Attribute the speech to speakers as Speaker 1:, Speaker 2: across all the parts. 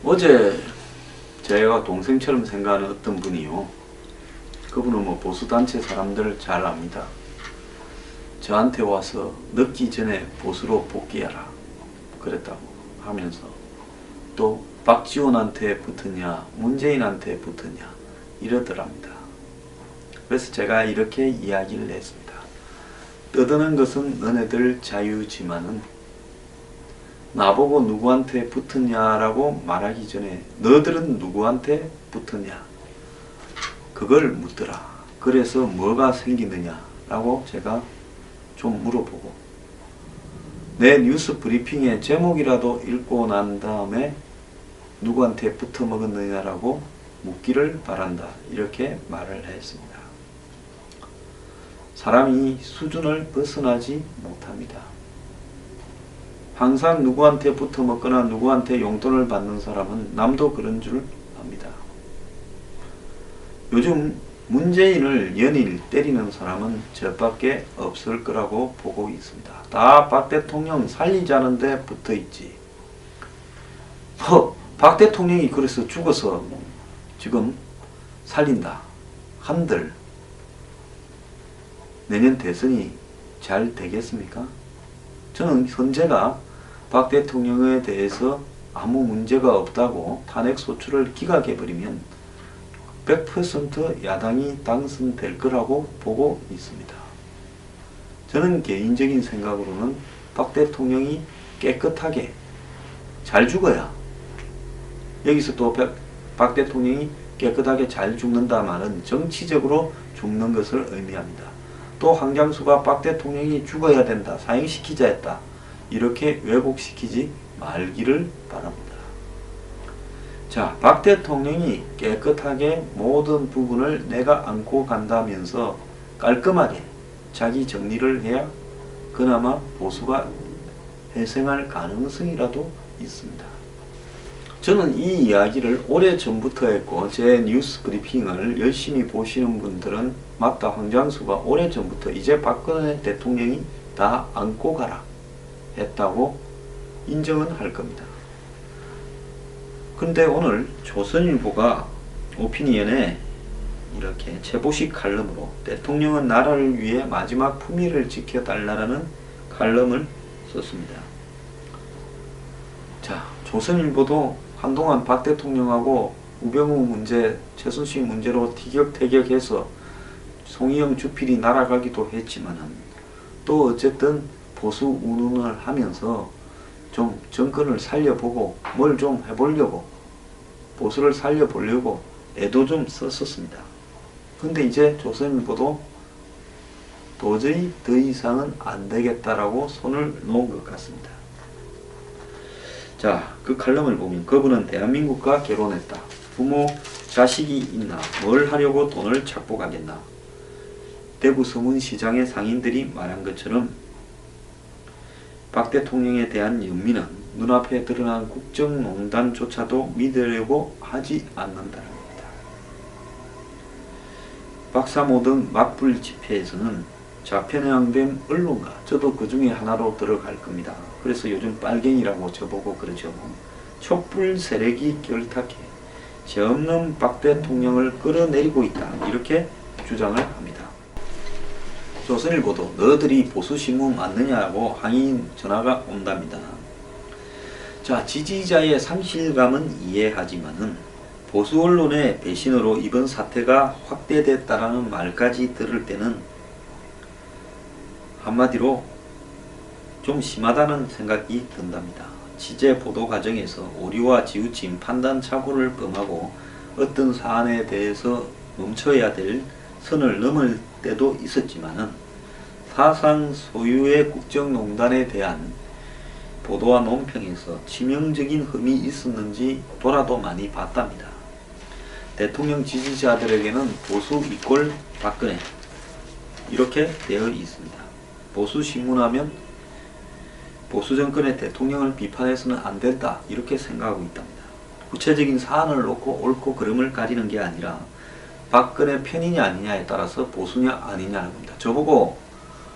Speaker 1: 어제 제가 동생처럼 생각하는 어떤 분이요. 그분은 뭐 보수단체 사람들 잘 압니다. 저한테 와서 늦기 전에 보수로 복귀하라 그랬다고 하면서 또 박지원한테 붙으냐 문재인한테 붙으냐 이러더랍니다. 그래서 제가 이렇게 이야기를 했습니다. 떠드는 것은 너네들 자유지만은 나보고 누구한테 붙으냐라고 말하기 전에 너들은 누구한테 붙으냐 그걸 묻더라. 그래서 뭐가 생기느냐라고 제가 좀 물어보고 내 뉴스 브리핑의 제목이라도 읽고 난 다음에 누구한테 붙어 먹었느냐라고 묻기를 바란다. 이렇게 말을 했습니다. 사람이 수준을 벗어나지 못합니다. 항상 누구한테 붙어 먹거나 누구한테 용돈을 받는 사람은 남도 그런 줄 압니다. 요즘 문재인을 연일 때리는 사람은 저밖에 없을 거라고 보고 있습니다. 다 박 대통령 살리자는데 붙어 있지. 박 대통령이 그래서 죽어서 지금 살린다 한들 내년 대선이 잘 되겠습니까? 저는 현재가 박 대통령에 대해서 아무 문제가 없다고 탄핵 소추를 기각해버리면 100% 야당이 당선될 거라고 보고 있습니다. 저는 개인적인 생각으로는 박 대통령이 깨끗하게 잘 죽어야 여기서 또 박 대통령이 깨끗하게 잘 죽는다 말은 정치적으로 죽는 것을 의미합니다. 또 황장수가 박 대통령이 죽어야 된다, 사형시키자 했다 이렇게 왜곡시키지 말기를 바랍니다. 자, 박 대통령이 깨끗하게 모든 부분을 내가 안고 간다면서 깔끔하게 자기 정리를 해야 그나마 보수가 회생할 가능성이라도 있습니다. 저는 이 이야기를 오래전부터 했고 제 뉴스 브리핑을 열심히 보시는 분들은 맞다 황장수가 오래전부터 이제 박근혜 대통령이 다 안고 가라 했다고 인정은 할 겁니다. 근데 오늘 조선일보가 오피니언에 이렇게 제보식 칼럼으로 대통령은 나라를 위해 마지막 품위를 지켜달라는 칼럼을 썼습니다. 자, 조선일보도 한동안 박 대통령하고 우병우 문제, 최순실 문제로 티격태격해서 송희영 주필이 날아가기도 했지만 또 어쨌든 보수 운운을 하면서 좀 정권을 살려보고 뭘 좀 해보려고 보수를 살려보려고 애도 좀 썼었습니다. 근데 이제 조선일보도 도저히 더 이상은 안 되겠다라고 손을 놓은 것 같습니다. 자, 그 칼럼을 보면 그분은 대한민국과 결혼했다. 부모, 자식이 있나? 뭘 하려고 돈을 착복하겠나? 대구 서문시장의 상인들이 말한 것처럼 박 대통령에 대한 연민은 눈앞에 드러난 국정농단조차도 믿으려고 하지 않는다는 겁니다. 박사5 등 맞불 집회에서는 좌편향된 언론가, 저도 그 중에 하나로 들어갈 겁니다. 그래서 요즘 빨갱이라고 저보고 그러죠. 촛불 세력이 결탁해 죄 없는 박 대통령을 끌어내리고 있다. 이렇게 주장을 합니다. 조선일보도 너희들이 보수신문 맞느냐고 항의 전화가 온답니다. 자, 지지자의 상실감은 이해하지만은 보수 언론의 배신으로 이번 사태가 확대됐다라는 말까지 들을 때는 한마디로 좀 심하다는 생각이 든답니다. 취재 보도 과정에서 오류와 지우침, 판단 착오를 범하고 어떤 사안에 대해서 멈춰야 될 선을 넘을 때도 있었지만은 사상 소유의 국정농단에 대한 보도와 논평에서 치명적인 흠이 있었는지 돌아도 많이 봤답니다. 대통령 지지자들에게는 보수 이꼴 박근혜 이렇게 되어 있습니다. 보수 신문하면 보수 정권의 대통령을 비판해서는 안 된다 이렇게 생각하고 있답니다. 구체적인 사안을 놓고 옳고 그름을 가리는 게 아니라 박근혜 편이냐 아니냐에 따라서 보수냐 아니냐는 겁니다. 저보고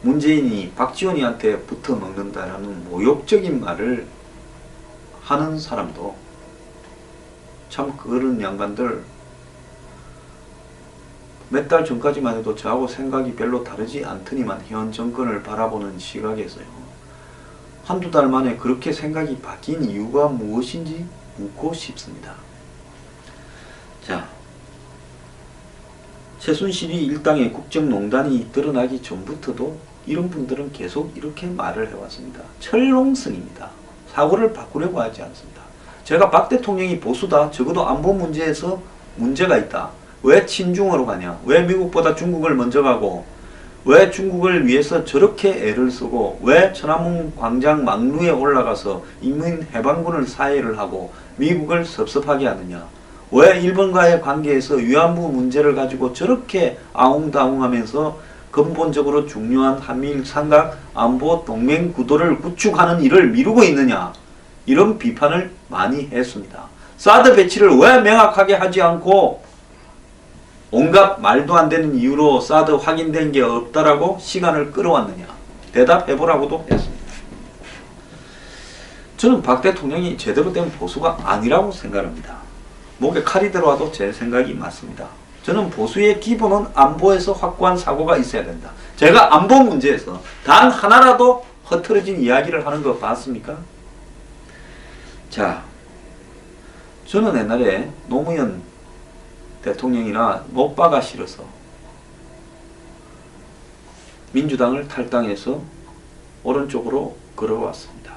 Speaker 1: 문재인이 박지원이한테 붙어 먹는다라는 모욕적인 말을 하는 사람도 참 그런 양반들 몇 달 전까지만 해도 저하고 생각이 별로 다르지 않더니만 현 정권을 바라보는 시각에서요. 한두 달 만에 그렇게 생각이 바뀐 이유가 무엇인지 묻고 싶습니다. 자, 최순실이 일당의 국정농단이 드러나기 전부터도 이런 분들은 계속 이렇게 말을 해왔습니다. 철롱성입니다. 사고를 바꾸려고 하지 않습니다. 제가 박 대통령이 보수다, 적어도 안보 문제에서 문제가 있다. 왜 친중으로 가냐? 왜 미국보다 중국을 먼저 가고, 왜 중국을 위해서 저렇게 애를 쓰고, 왜 천안문 광장 막루에 올라가서 인민해방군을 사해를 하고 미국을 섭섭하게 하느냐? 왜 일본과의 관계에서 위안부 문제를 가지고 저렇게 아웅다웅하면서 근본적으로 중요한 한미일 삼각 안보 동맹 구도를 구축하는 일을 미루고 있느냐? 이런 비판을 많이 했습니다. 사드 배치를 왜 명확하게 하지 않고 온갖 말도 안 되는 이유로 사드 확인된 게 없다라고 시간을 끌어왔느냐? 대답해보라고도 했습니다. 저는 박 대통령이 제대로 된 보수가 아니라고 생각합니다. 목에 칼이 들어와도 제 생각이 맞습니다. 저는 보수의 기본은 안보에서 확고한 사고가 있어야 된다. 제가 안보 문제에서 단 하나라도 흐트러진 이야기를 하는 거 봤습니까? 자, 저는 옛날에 노무현 대통령이나 노빠가 싫어서 민주당을 탈당해서 오른쪽으로 걸어왔습니다.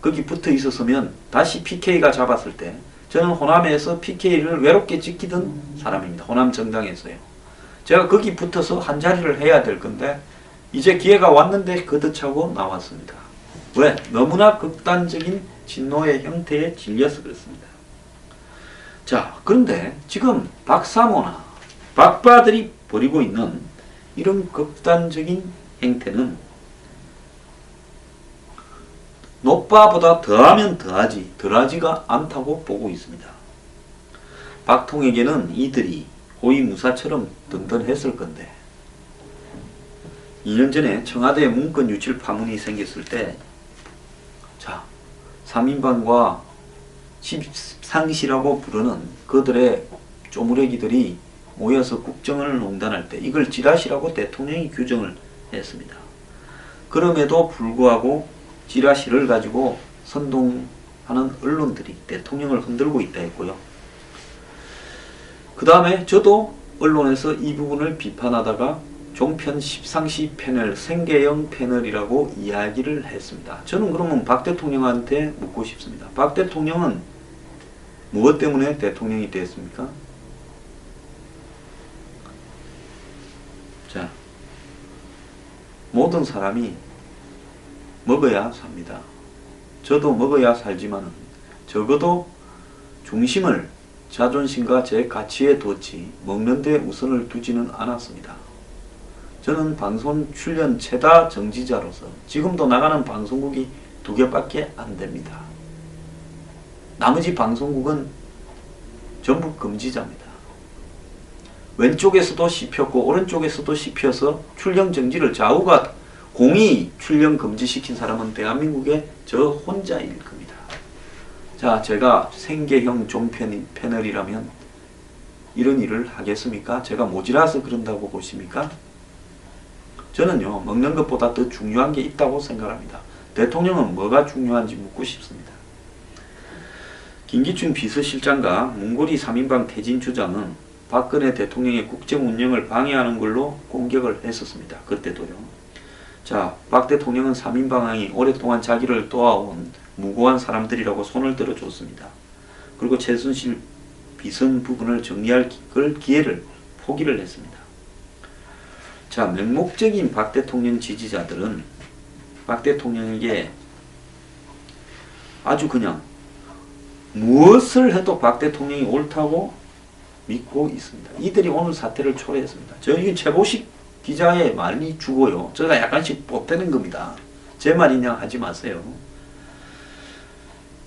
Speaker 1: 거기 붙어 있었으면 다시 PK가 잡았을 때 저는 호남에서 PK를 외롭게 지키던 사람입니다. 호남 정당에서요. 제가 거기 붙어서 한 자리를 해야 될 건데 이제 기회가 왔는데 거듭차고 나왔습니다. 왜? 너무나 극단적인 진노의 형태에 질려서 그렇습니다. 자, 그런데 지금 박사모나 박바들이 벌이고 있는 이런 극단적인 행태는 노빠보다 더하면 더하지 덜하지가 않다고 보고 있습니다. 박통에게는 이들이 호위무사처럼 든든했을 건데 2년 전에 청와대 문건 유출 파문이 생겼을 때 자, 3인방과 상시라고 부르는 그들의 쪼무레기들이 모여서 국정을 농단할 때 이걸 찌라시라고 대통령이 규정을 했습니다. 그럼에도 불구하고 찌라시를 가지고 선동하는 언론들이 대통령을 흔들고 있다 했고요. 그 다음에 저도 언론에서 이 부분을 비판하다가 종편 십상시 패널, 생계형 패널이라고 이야기를 했습니다. 저는 그러면 박 대통령한테 묻고 싶습니다. 박 대통령은 무엇 때문에 대통령이 됐습니까? 자, 모든 사람이 먹어야 삽니다. 저도 먹어야 살지만 적어도 중심을 자존심과 제 가치에 뒀지 먹는 데 우선을 두지는 않았습니다. 저는 방송 출연 최다 정지자로서 지금도 나가는 방송국이 2개밖에 안 됩니다. 나머지 방송국은 전부 금지자입니다. 왼쪽에서도 씹혔고 오른쪽에서도 씹혀서 출연 정지를 좌우가 공이 출연 금지시킨 사람은 대한민국에 저 혼자일 겁니다. 자, 제가 생계형 종편 패널이라면 이런 일을 하겠습니까? 제가 모자라서 그런다고 보십니까? 저는요, 먹는 것보다 더 중요한 게 있다고 생각합니다. 대통령은 뭐가 중요한지 묻고 싶습니다. 김기춘 비서실장과 문고리 3인방 퇴진 주장은 박근혜 대통령의 국정 운영을 방해하는 걸로 공격을 했었습니다. 그때도요. 자, 박 대통령은 3인방이 오랫동안 자기를 도와온 무고한 사람들이라고 손을 들어줬습니다. 그리고 최순실 비선 부분을 정리할 기회를 포기를 했습니다. 자, 맹목적인 박 대통령 지지자들은 박 대통령에게 아주 그냥 무엇을 해도 박 대통령이 옳다고 믿고 있습니다. 이들이 오늘 사태를 초래했습니다. 저희 최보식 기자의 말이 주고요. 제가 약간씩 보태는 겁니다. 제 말이냐 하지 마세요.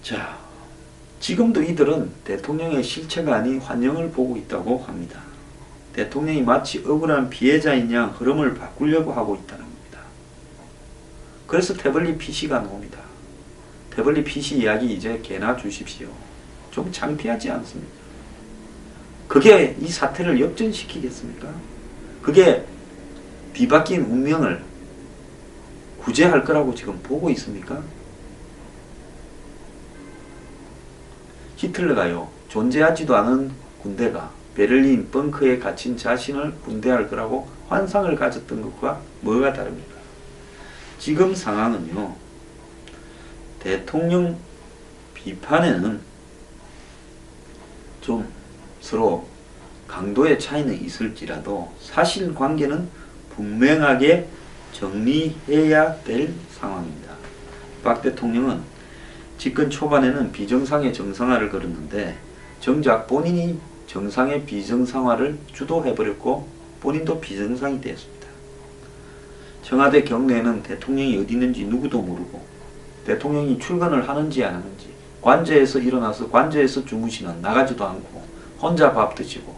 Speaker 1: 자, 지금도 이들은 대통령의 실체가 아닌 환영을 보고 있다고 합니다. 대통령이 마치 억울한 피해자인 양 흐름을 바꾸려고 하고 있다는 겁니다. 그래서 태블릿 PC가 나옵니다. 태블릿 PC 이야기 이제 개나 주십시오. 좀 창피하지 않습니까? 그게 이 사태를 역전시키겠습니까? 그게 뒤바뀐 운명을 구제할 거라고 지금 보고 있습니까? 히틀러가요, 존재하지도 않은 군대가 베를린 벙커에 갇힌 자신을 군대할 거라고 환상을 가졌던 것과 뭐가 다릅니까? 지금 상황은요, 대통령 비판에는 좀 서로 강도의 차이는 있을지라도 사실관계는 분명하게 정리해야 될 상황입니다. 박 대통령은 집권 초반에는 비정상의 정상화를 걸었는데 정작 본인이 정상의 비정상화를 주도해버렸고 본인도 비정상이 되었습니다. 청와대 경내에는 대통령이 어디 있는지 누구도 모르고 대통령이 출근을 하는지 안 하는지 관저에서 일어나서 관저에서 주무시는 나가지도 않고 혼자 밥 드시고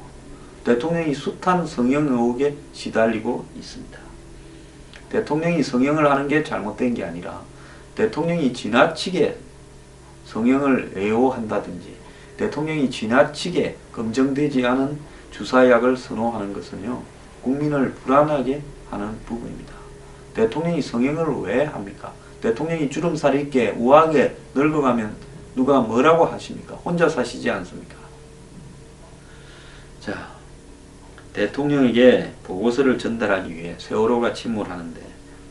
Speaker 1: 대통령이 숱한 성형 의혹에 시달리고 있습니다. 대통령이 성형을 하는 게 잘못된 게 아니라 대통령이 지나치게 성형을 애호한다든지 대통령이 지나치게 검증되지 않은 주사약을 선호하는 것은요, 국민을 불안하게 하는 부분입니다. 대통령이 성형을 왜 합니까? 대통령이 주름살이 있게 우아하게 늙어가면 누가 뭐라고 하십니까? 혼자 사시지 않습니까? 자, 대통령에게 보고서를 전달하기 위해 세월호가 침몰하는데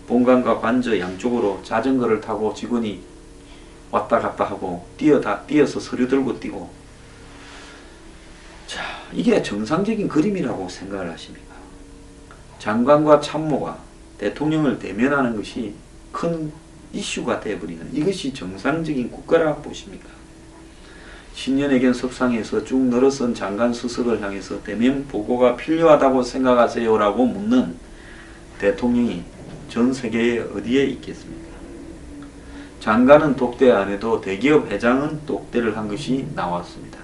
Speaker 1: 본관과 관저 양쪽으로 자전거를 타고 직원이 왔다 갔다 하고 뛰어서 서류 들고 뛰고, 자, 이게 정상적인 그림이라고 생각을 하십니까? 장관과 참모가 대통령을 대면하는 것이 큰 이슈가 되어버리는 이것이 정상적인 국가라 보십니까? 신년회견 석상에서 쭉 늘어선 장관 수석을 향해서 대면 보고가 필요하다고 생각하세요? 라고 묻는 대통령이 전 세계에 어디에 있겠습니까? 장관은 독대 안 해도 대기업 회장은 독대를 한 것이 나왔습니다.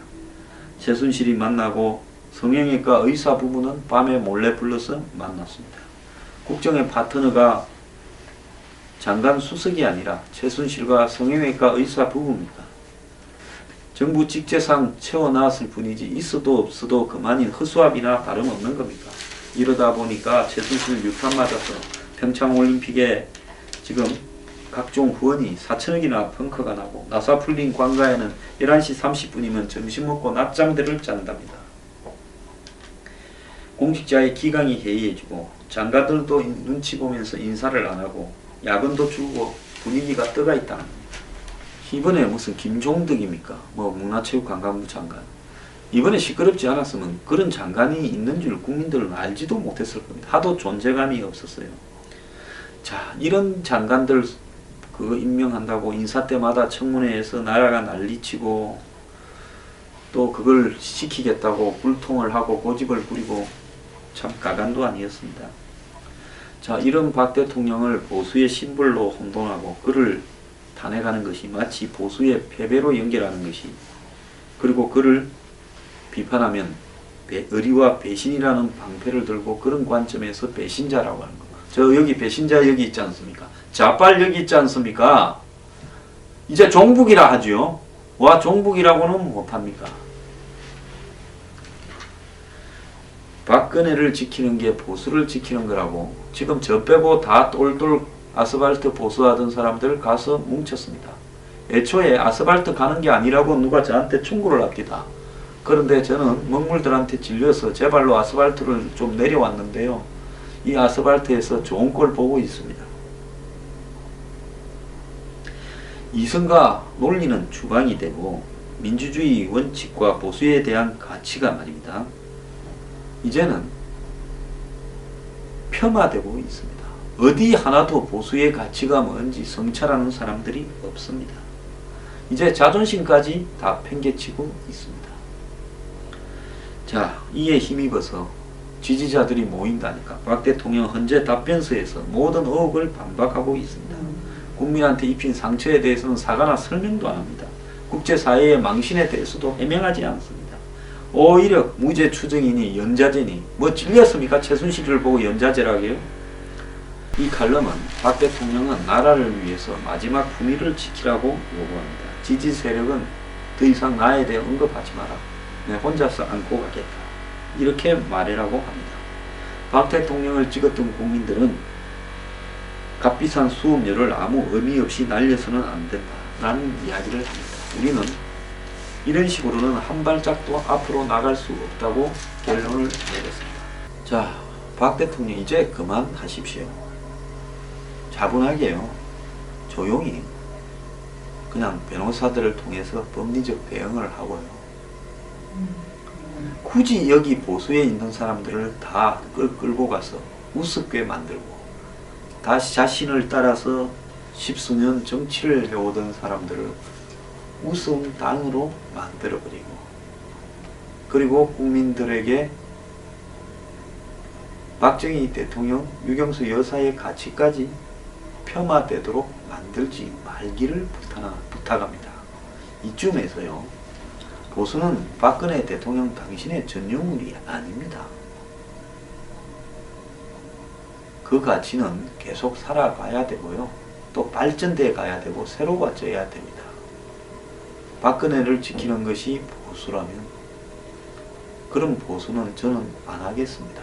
Speaker 1: 최순실이 만나고 성형외과 의사 부부는 밤에 몰래 불러서 만났습니다. 국정의 파트너가 장관 수석이 아니라 최순실과 성형외과 의사 부부입니까? 정부 직제상 채워놨을 뿐이지 있어도 없어도 그만인 허수아비나 다름없는 겁니까? 이러다 보니까 최순실 유탄 맞아서 평창올림픽에 지금 각종 후원이 4천억이나 펑크가 나고 나사 풀린 관가에는 11시 30분이면 점심 먹고 낮잠들을 잔답니다. 공직자의 기강이 해이해지고 장관들도 눈치 보면서 인사를 안 하고 야근도 줄고 분위기가 뜨가 있다는 겁니다. 이번에 무슨 김종덕입니까? 뭐 문화체육관광부 장관. 이번에 시끄럽지 않았으면 그런 장관이 있는 줄 국민들은 알지도 못했을 겁니다. 하도 존재감이 없었어요. 자, 이런 장관들 그거 임명한다고 인사 때마다 청문회에서 나라가 난리치고 또 그걸 시키겠다고 불통을 하고 고집을 부리고 참 가관도 아니었습니다. 자, 이런 박 대통령을 보수의 심벌로 혼돈하고 그를 탄핵하는 것이 마치 보수의 패배로 연결하는 것이, 그리고 그를 비판하면 의리와 배신이라는 방패를 들고 그런 관점에서 배신자라고 하는 거. 저 여기 배신자 여기 있지 않습니까? 자빨 여기 있지 않습니까? 이제 종북이라 하죠. 와, 종북이라고는 못합니까? 박근혜를 지키는 게 보수를 지키는 거라고 지금 저 빼고 다 똘똘 아스팔트 보수하던 사람들 가서 뭉쳤습니다. 애초에 아스팔트 가는 게 아니라고 누가 저한테 충고를 합니다. 그런데 저는 먹물들한테 질려서 제 발로 아스팔트를 좀 내려왔는데요. 이 아스팔트에서 좋은 꼴 보고 있습니다. 이성과 논리는 주방이 되고 민주주의 원칙과 보수에 대한 가치가 말입니다. 이제는 폄하되고 있습니다. 어디 하나도 보수의 가치가 뭔지 성찰하는 사람들이 없습니다. 이제 자존심까지 다 팽개치고 있습니다. 자, 이에 힘입어서 지지자들이 모인다니까 박 대통령 헌재 답변서에서 모든 의혹을 반박하고 있습니다. 국민한테 입힌 상처에 대해서는 사과나 설명도 안 합니다. 국제사회의 망신에 대해서도 해명하지 않습니다. 오히려 무죄 추정이니 연좌제니 뭐 찔렸습니까? 최순실을 보고 연좌제라고요? 이 칼럼은 박 대통령은 나라를 위해서 마지막 품위를 지키라고 요구합니다. 지지 세력은 더 이상 나에 대해 언급하지 마라. 내 혼자서 안고 가겠다. 이렇게 말하라고 합니다. 박 대통령을 찍었던 국민들은 값비싼 수업료를 아무 의미 없이 날려서는 안 된다라는 이야기를 합니다. 우리는 이런 식으로는 한 발짝도 앞으로 나갈 수 없다고 결론을 내렸습니다. 자, 박 대통령 이제 그만하십시오. 차분하게요. 조용히 그냥 변호사들을 통해서 법리적 대응을 하고요. 굳이 여기 보수에 있는 사람들을 다 끌고 가서 우습게 만들고 다시 자신을 따라서 십수년 정치를 해오던 사람들을 우승당으로 만들어버리고 그리고 국민들에게 박정희 대통령, 유경수 여사의 가치까지 폄하되도록 만들지 말기를 부탁합니다. 이쯤에서요, 보수는 박근혜 대통령 당신의 전유물이 아닙니다. 그 가치는 계속 살아가야 되고요. 또 발전돼 가야 되고 새로워져야 됩니다. 박근혜를 지키는 것이 보수라면 그런 보수는 저는 안 하겠습니다.